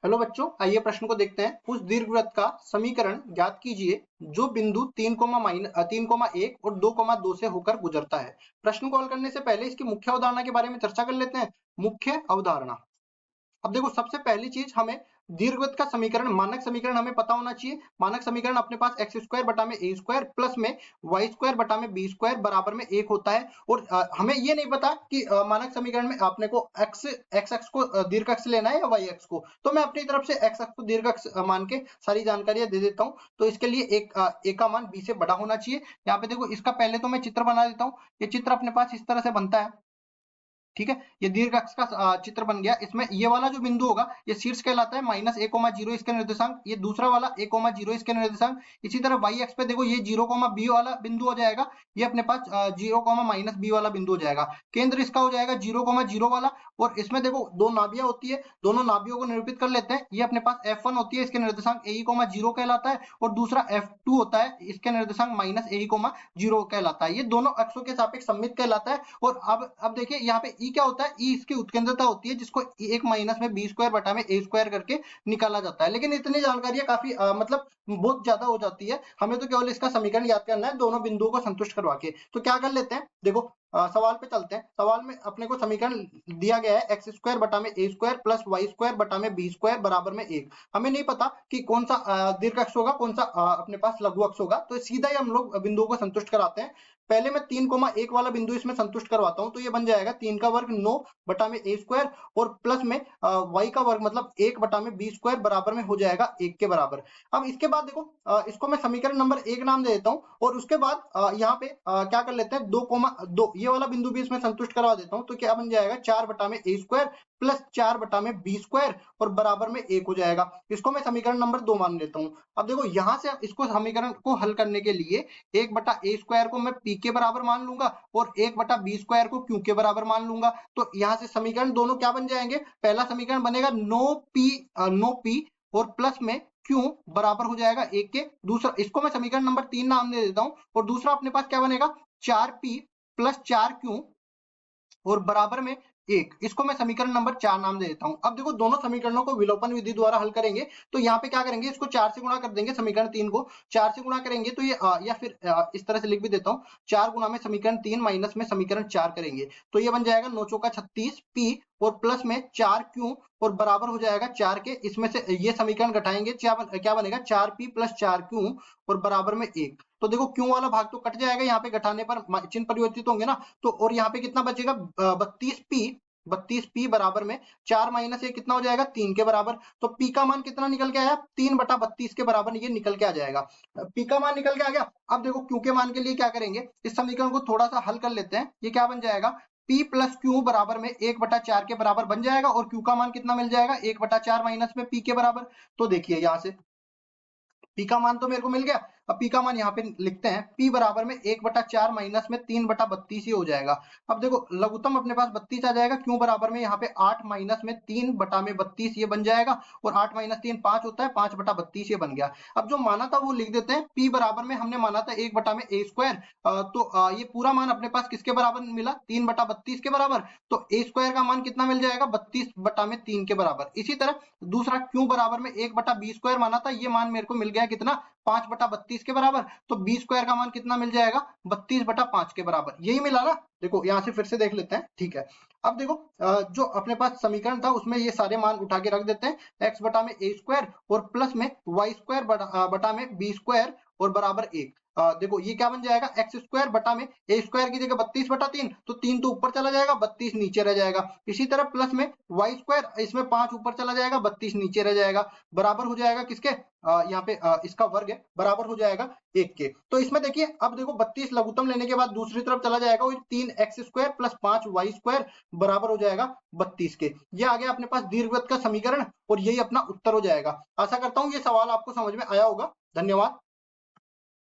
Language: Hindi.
हेलो बच्चों, आइए प्रश्न को देखते हैं। उस दीर्घवृत्त का समीकरण ज्ञात कीजिए जो बिंदु 3,1 और 2,2 से होकर गुजरता है। प्रश्न को हल करने से पहले इसकी मुख्य अवधारणा के बारे में चर्चा कर लेते हैं। मुख्य अवधारणा, अब देखो सबसे पहली चीज हमें दीर्घवृत्त का समीकरण, मानक समीकरण हमें पता होना चाहिए। मानक समीकरण अपने पास एक्स स्क्वायर बटा में ए स्क्वायर प्लस में वाई स्क्वायर बटा में बी स्क्वायर बराबर में 1 होता है। और हमें ये नहीं पता कि मानक समीकरण में आपने को एक्स एक्स को दीर्घ अक्ष लेना है या वाई अक्ष को, तो मैं अपनी तरफ से एक्स अक्ष को दीर्घ अक्ष मान के सारी जानकारियां दे देता हूँ। तो इसके लिए एक का मान बी से बड़ा होना चाहिए। यहाँ पे देखो, इसका पहले तो मैं चित्र बना देता हूँ। ये चित्र अपने पास इस तरह से बनता है, ठीक है। ये दीर्घ अक्ष का चित्र बन गया। इसमें ये वाला जो बिंदु होगा ये शीर्ष कहलाता है, -a,0 इसके निर्देशांक, ये दूसरा वाला a,0 इसके निर्देशांक। इसी तरह y अक्ष पे देखो, ये 0,b वाला बिंदु हो जाएगा, ये अपने पास 0,-b वाला बिंदु हो जाएगा। केंद्र इसका हो जाएगा 0,0 वाला। और इसमें देखो दो नाभियां होती है, दोनों नाभियों को निरूपित कर लेते हैं। ये अपने पास f1 होती है, इसके निर्देशांक a,0 कहलाता है, और दूसरा f2 होता है, इसके निर्देशांक -a,0 कहलाता है। ये दोनों अक्षों के सापेक्ष सममित कहलाता है। और अब देखिए यहाँ पे ई क्या होता है, ई इसकी उत्केंद्रता होती है, जिसको एक माइनस में बी स्क्वायर बटा में ए स्क्वायर करके निकाला जाता है। लेकिन इतनी जानकारियां काफी मतलब बहुत ज्यादा हो जाती है, हमें तो केवल इसका समीकरण याद करना है दोनों बिंदुओं को संतुष्ट करवा के। तो क्या कर लेते हैं, देखो सवाल पे चलते हैं। सवाल में अपने को समीकरण दिया गया है एक्स स्क्वायर बटा में ए स्क्वायर प्लस वाई स्क्वायर बटा में बी स्क्वायर बराबर में 1। हमें नहीं पता कि कौन सा दीर्घ अक्ष होगा, कौन सा अपने पास लघु अक्ष होगा, तो सीधा ही हम लोग बिंदुओं को संतुष्ट कराते हैं। पहले मैं 3,1 वाला बिंदु इसमें संतुष्ट करवाता हूं। तो ये बन जाएगा 3 का वर्ग 9 बटा में ए स्क्वायर और प्लस में वाई का वर्ग मतलब 1 बटा में बी स्क्वायर बराबर में हो जाएगा 1 के बराबर। अब इसके बाद देखो इसको मैं समीकरण नंबर 1 नाम दे देता हूं। और उसके बाद यहाँ पे क्या कर लेते हैं, 2,2 ये वाला बिंदु भी इसमें संतुष्ट करवा देता हूं। तो क्या बन जाएगा 4 बटा में ए स्क्वायर प्लस 4 बटा में बी स्क्वायर और बराबर में 1 हो जाएगा। इसको मैं समीकरण नंबर 2 मान लेता हूं। अब देखो यहां से इसको समीकरण को हल करने के लिए 1 बटा ए स्क्वायर को मैं पी के बराबर मान लूंगा और 1 बटा बी स्क्वायर को क्यू के बराबर मान लूंगा। तो यहाँ से समीकरण दोनों क्या बन जाएंगे, पहला समीकरण बनेगा 9p और प्लस में क्यू बराबर हो जाएगा 1 के। दूसरा, इसको मैं समीकरण नंबर 3 नाम दे देता हूं। और दूसरा अपने पास क्या बनेगा 4p प्लस 4q और बराबर में 1। इसको मैं समीकरण नंबर 4 नाम दे देता हूं। अब देखो दोनों समीकरणों को विलोपन विधि द्वारा हल करेंगे। तो यहाँ पे क्या करेंगे, इसको 4 से गुणा कर देंगे, समीकरण 3 को 4 से गुणा करेंगे तो ये या फिर इस तरह से लिख भी देता हूँ, 4 गुणा में समीकरण 3 माइनस में समीकरण 4 करेंगे तो ये बन जाएगा 9 चौका 36 p और प्लस में 4q और बराबर हो जाएगा 4 के। इसमें से ये समीकरण घटाएंगे, क्या बनेगा 4p प्लस 4q और बराबर में 1। तो देखो क्यू वाला भाग तो कट जाएगा, यहाँ पे घटाने पर चिन्ह परिवर्तित होंगे ना। तो और यहाँ पे कितना बचेगा 32p बराबर में 4 माइनस 1 कितना हो जाएगा 3 के बराबर। तो p का मान कितना निकल के आया 3 बटा 32 के बराबर ये निकल के आ जाएगा। p का मान निकल के आ गया। अब देखो q के मान के लिए क्या करेंगे, इस समीकरण को थोड़ा सा हल कर लेते हैं। ये क्या बन जाएगा p प्लस क्यू बराबर में 1 बटा 4 के बराबर बन जाएगा। और q का मान कितना मिल जाएगा 1 बटा 4 माइनस में p के बराबर। तो देखिए यहाँ से p का मान तो मेरे को मिल गया। अब p का मान यहाँ पे लिखते हैं, p बराबर में 1 बटा 4 माइनस में 3 बटा 32 ही हो जाएगा। अब देखो लघुत्तम अपने पास 32 आ जाएगा, क्यों बराबर में यहाँ पे 8 माइनस में 3 बटा में 32 ये बन जाएगा। और 8 माइनस 3 5 होता है, 5 बटा 32 ये बन गया। अब जो माना था वो लिख देते हैं, p बराबर में हमने माना था 1 बटा में ए स्क्वायर। तो ये पूरा मान अपने पास किसके बराबर मिला 3 बटा 32 के बराबर। तो ए स्क्वायर का मान कितना मिल जाएगा 32 बटा में 3 के बराबर। इसी तरह दूसरा क्यू बराबर में 1 बटा बी स्क्वायर माना था, ये मान मेरे को मिल गया कितना 5 बटा 32 के बराबर। तो बी स्क्वायर का मान कितना मिल जाएगा 32 बटा 5 के बराबर। यही मिला ना। देखो यहाँ से फिर से देख लेते हैं, ठीक है। अब देखो जो अपने पास समीकरण था उसमें ये सारे मान उठा के रख देते हैं, x बटा में ए स्क्वायर और प्लस में वाई स्क्वायर बटा में बी स्क्वायर और बराबर 1। देखो ये क्या बन जाएगा एक्स स्क्वायर बटा में ए स्क्वायर की जगह 32 बटा 3, तो 3 तो ऊपर चला जाएगा 32 नीचे रह जाएगा। इसी तरह प्लस में वाई स्क्वायर, इसमें 5 ऊपर चला जाएगा 32 नीचे रह जाएगा, बराबर हो जाएगा किसके यहाँ पे इसका वर्ग है, बराबर हो जाएगा 1 के। तो इसमें देखिए अब देखो 32 लघुत्तम लेने के बाद दूसरी तरफ चला जाएगा, 3 x square plus 5 y square बराबर हो जाएगा 32 के। ये आ गया अपने पास दीर्घवृत्त का समीकरण और यही अपना उत्तर हो जाएगा। आशा करता हूँ ये सवाल आपको समझ में आया होगा। धन्यवाद।